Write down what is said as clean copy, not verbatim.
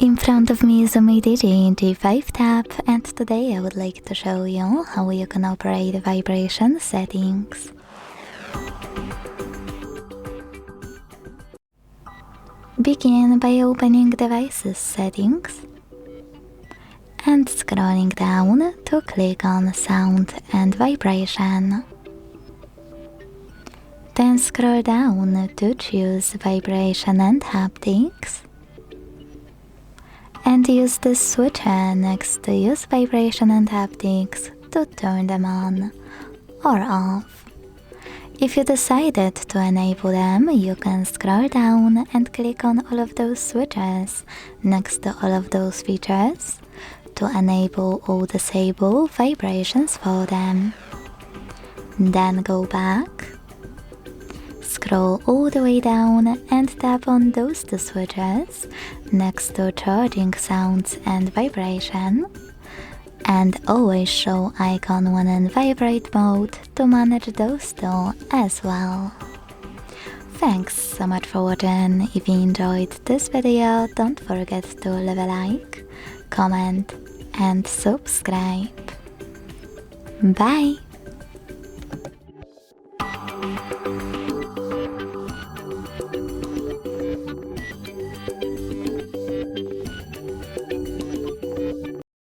In front of me is UMIDIGI G5 Tab, and today I would like to show you how you can operate vibration settings. Begin by opening Devices Settings and scrolling down to click on Sound and Vibration. Then scroll down to choose Vibration and Haptics and use the switcher next to Use Vibration and Haptics to turn them on or off. If you decided to enable them, you can scroll down and click on all of those switches next to all of those features to enable or disable vibrations for them. Then go back, scroll all the way down and tap on those two switches next to charging sounds and vibration, and always show icon when in vibrate mode to manage those two as well. Thanks so much for watching. If you enjoyed this video, don't forget to leave a like, comment and subscribe. Bye!